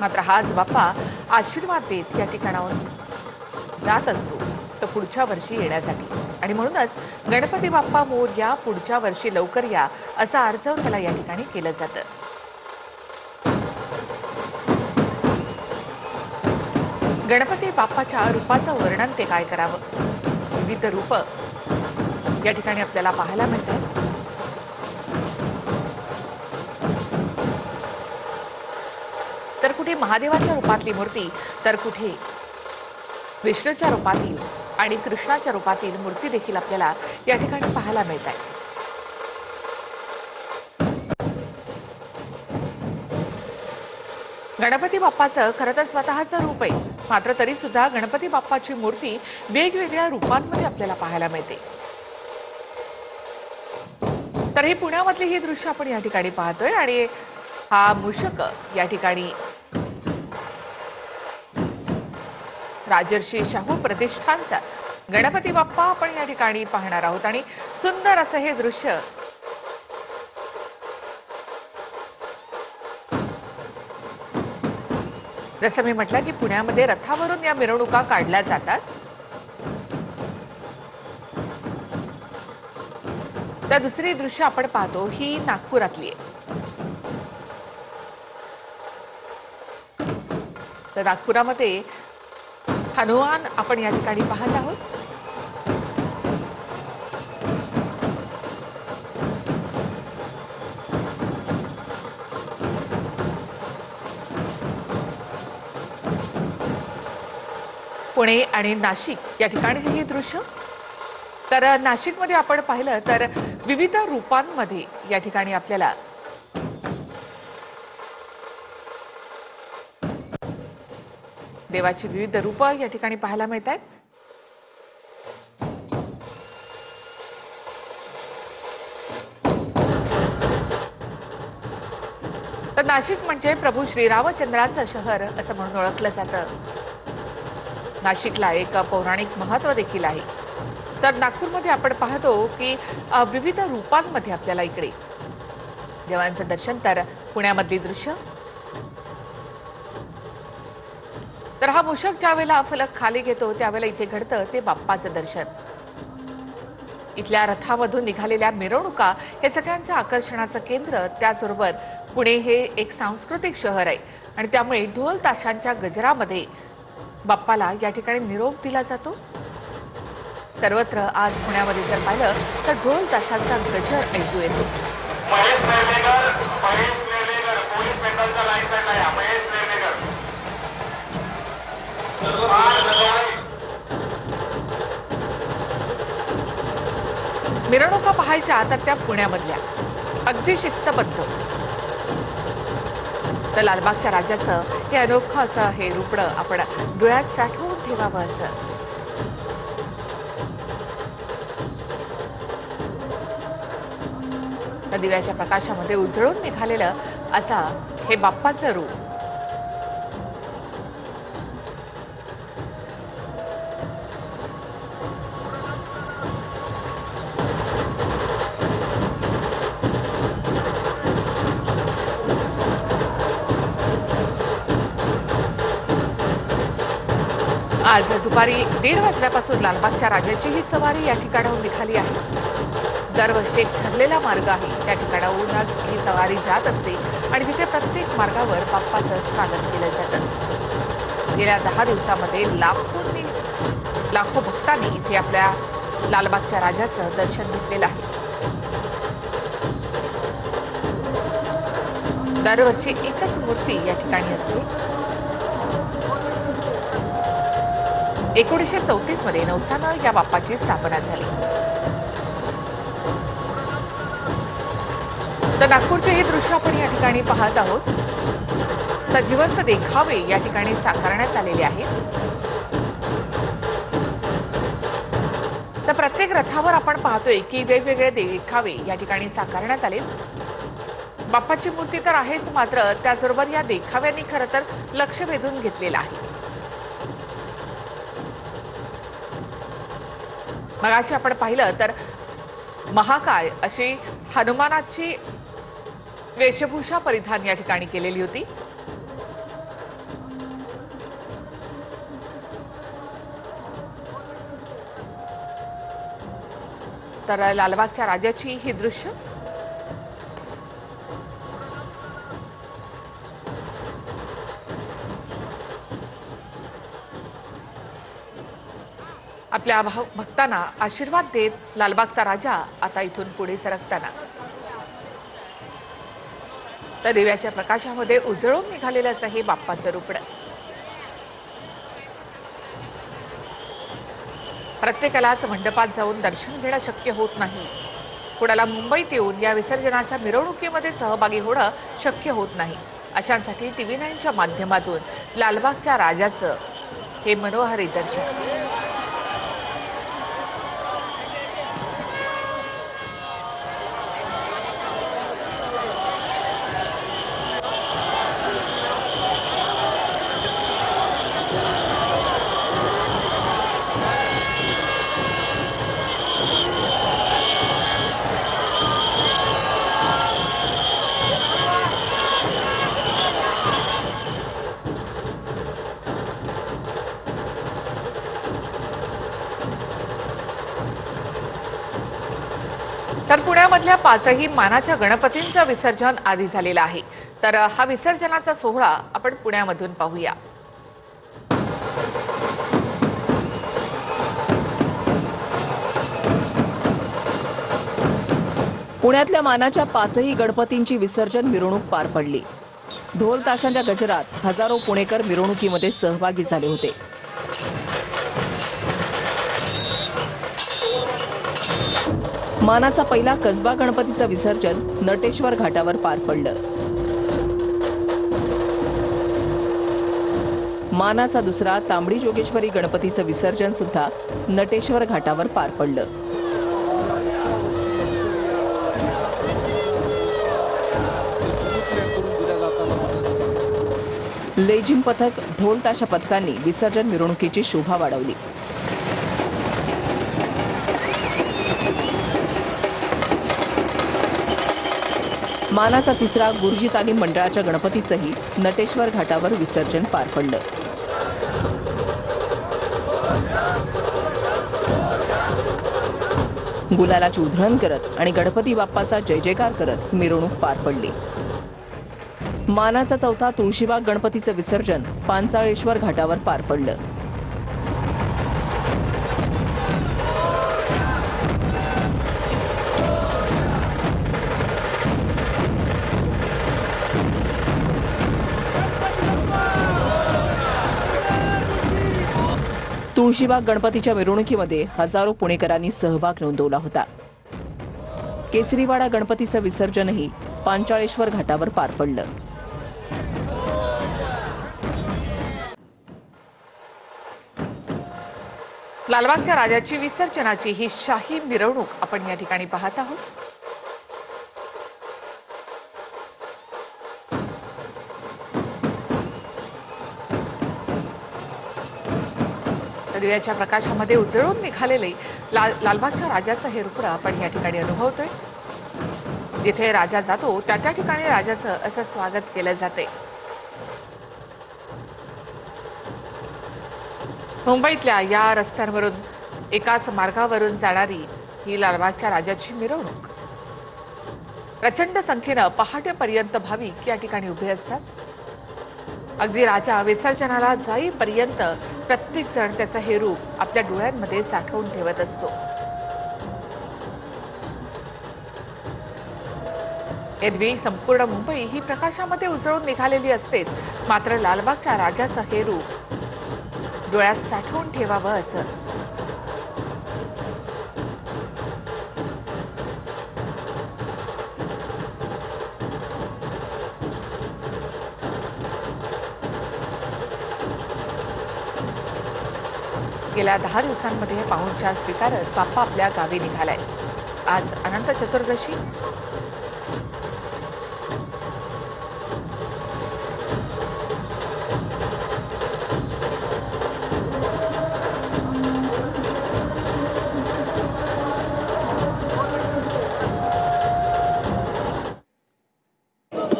मात्र हाच बाप्पा आशीर्वाद देत या ठिकाणाहून जात असतो तर पुढच्या वर्षी येण्यासाठी। आणि म्हणूनच गणपती बाप्पा मोरया, पुढच्या वर्षी लवकर या असा आर्जव त्याला या ठिकाणी केलं जातं। गणपती बाप्पाच्या रूपाचं वर्णन ते काय करावं? विविध रूप या ठिकाणी आपल्याला पाहायला मिळतात। तर कुठे महादेवाच्या रूपातली मूर्ती, तर कुठे विष्णूच्या रूपातील आणि कृष्णाच्या रूपातील मूर्ती देखील आपल्याला या ठिकाणी पाहायला मिळतात। गणपती बाप्पाचं खरं तर स्वतःचं रूप आहे, मात्र तरी सुद्धा गणपती बाप्पाची मूर्ती वेगवेगळ्या रूपांमध्ये आपल्याला पाहायला मिळते। तर ही पुण्यामधली ही दृश्य आपण या ठिकाणी पाहतोय आणि हा मूषक या ठिकाणी राजर्षी शाहू प्रतिष्ठानचा गणपती बाप्पा आपण या ठिकाणी पाहणार आहोत। आणि सुंदर असं हे दृश्य जसं मी म्हटलं की पुण्यामध्ये रथावरून या मिरवणुका काढल्या जातात। तर दुसरी दृश्य आपण पाहतो ही नागपुरातली आहे। तर नागपुरामध्ये हनुमान आपण या ठिकाणी पाहत आहोत। पुणे आणि नाशिक या ठिकाणचे हे दृश्य। तर नाशिकमध्ये आपण पाहिलं तर विविध रूपांमध्ये या ठिकाणी आपल्याला देवाची विविध रूप या ठिकाणी पाहायला मिळतात। तर नाशिक म्हणजे प्रभू श्रीरामचंद्राचं शहर असं म्हणून ओळखलं जातं। नाशिकला एक पौराणिक महत्त्व देखील आहे। तर नागपूरमध्ये आपण पाहतो की विविध रूपांमध्ये आपल्याला इकडे देवांचं दर्शन। तर पुण्यामधली दृश्य, तर हा मूषक ज्या वेळेला फलक खाली घेतो त्यावेळेला इथे घडतं ते बाप्पाचं दर्शन। इथल्या रथामधून निघालेल्या मिरवणुका हे सगळ्यांच्या आकर्षणाचं केंद्र। त्याचबरोबर पुणे हे एक सांस्कृतिक शहर आहे आणि त्यामुळे ढोल ताशांच्या गजरामध्ये बाप्पाला या ठिकाणी निरोप दिला जातो। सर्वत्र आज पुण्यामध्ये जर पाहिलं तर ढोल ताशांचा गजर ऐकू येतो। मिरवणुका पाहायच्या तर त्या पुण्यामधल्या अगदी शिस्तबद्ध। तर लालबागच्या राजाचं हे अनोखं असं हे रूपडं आपण डोळ्यात साठवून ठेवावं असं। तर दिव्याच्या प्रकाशामध्ये उजळून निघालेलं असा हे बाप्पाचं रूप। आज दुपारी 1:30 वाजल्यापासून लालबागच्या राजाची ही सवारी या ठिकाणाहून निघाली आहे। दरवर्षी एक ठरलेला मार्ग आहे, त्या ठिकाणाहूनच ही सवारी जात असते आणि तिथे प्रत्येक मार्गावर बाप्पाचं स्वागत केलं जातं। गेल्या 10 दिवसामध्ये लाखो भक्तांनी इथे आपल्या लालबागच्या राजाचं दर्शन घेतलेलं आहे। दरवर्षी एकच मूर्ती या ठिकाणी असते। 1934 मध्ये नवसानं या बाप्पाची स्थापना झाली। तर नागपूरचे हे दृश्य आपण या ठिकाणी पाहत आहोत। तर जिवंत देखावे या ठिकाणी साकारण्यात आलेले आहेत। तर प्रत्येक रथावर आपण पाहतोय की वेगवेगळे देखावे या ठिकाणी साकारण्यात आले। बाप्पाची मूर्ती तर आहेच, मात्र त्याचबरोबर या देखाव्यांनी खरं तर लक्ष वेधून घेतलेलं आहे। मगाशी आपण पाहिलं तर महाकाय अशी हनुमानाची वेशभूषा परिधान या ठिकाणी केलेली होती। तर लालबागच्या राजाची ही दृश्य आपल्या भक्तांना आशीर्वाद देत लालबागचा राजा आता इथून पुढे सरकताना तर दिव्याच्या प्रकाशामध्ये उजळून निघालेलं असं हे बाप्पाचं रुपड. प्रत्येकालाच मंडपात जाऊन दर्शन घेणं शक्य होत नाही. कुणाला मुंबईत येऊन या विसर्जनाच्या मिरवणुकीमध्ये सहभागी होणं शक्य होत नाही. अशांसाठी TV9च्या माध्यमातून लालबागच्या राजाचं हे मनोहारी दर्शन. तर पुण्यामधल्या 5ही मानाच्या गणपतींचं विसर्जन आधी झालेलं आहे. तर हा विसर्जनाचा सोहळा आपण पुण्यामधून पाहूया. पुण्यातल्या मानाच्या 5ही गणपतींची विसर्जन मिरवणूक पार पडली. ढोल ताशांच्या गजरात हजारो पुणेकर मिरवणुकीमध्ये सहभागी झाले होते. मानाचा पहिला कसबा गणपतीचं विसर्जन नटेश्वर घाटावर पार पडलं. मानाचा दुसरा तांबडी जोगेश्वरी गणपतीचं विसर्जन सुद्धा नटेश्वर घाटावर पार पडलं. लेझिम पथक, ढोल ताशा पथकांनी विसर्जन मिरवणुकीची शोभा वाढवली. मानाचा तिसरा गुरुजी तालीम मंडळाच्या गणपतीचंही नटेश्वर घाटावर विसर्जन पार पडलं. गुलालाची उधळण करत आणि गणपती बाप्पाचा जय जयकार करत मिरवणूक पार पडली. मानाचा चौथा तुळशीबाग गणपतीचं विसर्जन पांचाळेश्वर घाटावर पार पडलं. तुळशीबाग गणपतीच्या मिरवणुकीमध्ये हजारो पुणेकरांनी सहभाग नोंदवला होता. केसरीवाडा गणपतीचं विसर्जनही पांचाळेश्वर घाटावर पार पडलं. लालबागच्या राजाची विसर्जनाची ही शाही मिरवणूक आपण या ठिकाणी पाहत आहोत. दिव्याच्या प्रकाशामध्ये उजळून निघालेले लालबागच्या राजाचं हे रुपड आपण या ठिकाणी अनुभवतोय. जिथे राजा जातो त्या ठिकाणी राजाचं असं स्वागत केलं जाते. मुंबईतल्या या रस्त्यांवरून एकाच मार्गावरून जाणारी ही लालबागच्या राजाची मिरवणूक. प्रचंड संख्येनं पहाटेपर्यंत भाविक या ठिकाणी उभे असतात. अगदी राजा विसर्जनाला जाईपर्यंत प्रत्येक जण त्याचं हे रूप आपल्या डोळ्यांमध्ये साठवून ठेवत असतो. एरवी संपूर्ण मुंबई ही प्रकाशामध्ये उजळून निघालेली असतेच, मात्र लालबागच्या राजाचं हे रूप डोळ्यात साठवून ठेवावं असं. गेल्या 10 दिवसांमध्ये पाहुणचार स्वीकारत बाप्पा आपल्या गावी निघालाय. आज अनंत चतुर्दशी.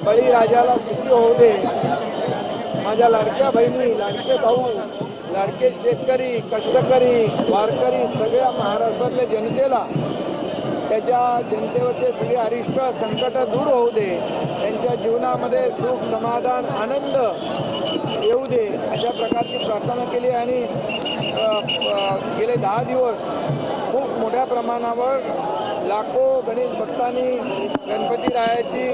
बळीराजाला सुखी होऊ दे. माझ्या लाडक्या बहिणी, लाडके भाऊ, लाडके शेतकरी, कष्टकरी, वारकरी, सगळ्या महाराष्ट्रातल्या जनतेला त्याच्या जनतेवरचे सगळे अरिष्ट संकट दूर होऊ दे, त्यांच्या जीवनामध्ये सुख समाधान आनंद येऊ दे अशा प्रकारची प्रार्थना केली. आणि गेले 10 दिवस खूप मोठ्या प्रमाणावर लाखो गणेश भक्तांनी गणपतीरायाची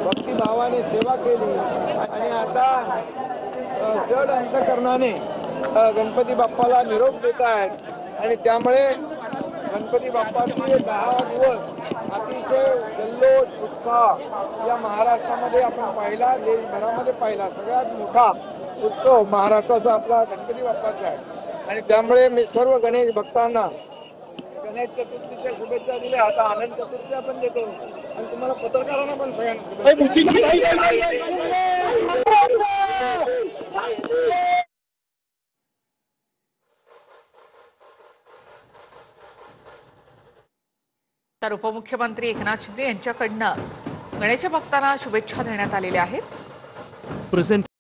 भक्तिभावाने सेवा केली. आणि आता जड अंतकरणाने गणपती बाप्पाला निरोप देत आहेत. आणि त्यामुळे गणपती बाप्पाचे 10 दिवस अतिशय जल्लोष उत्साह या महाराष्ट्रामध्ये आपण पाहिला, देशभरामध्ये पाहिला. सगळ्यात मोठा उत्सव महाराष्ट्राचा आपला गणपती बाप्पाचा आहे. आणि त्यामुळे मी सर्व गणेश भक्तांना गणेश चतुर्थीच्या शुभेच्छा दिल्या. आता आनंद चतुर्थी आपण देतो आणि तुम्हाला पत्रकारांना पण सगळ्यांना तर उपमुख्यमंत्री एकनाथ शिंदे यांच्याकडनं गणेश भक्तांना शुभेच्छा देण्यात आलेल्या आहेत.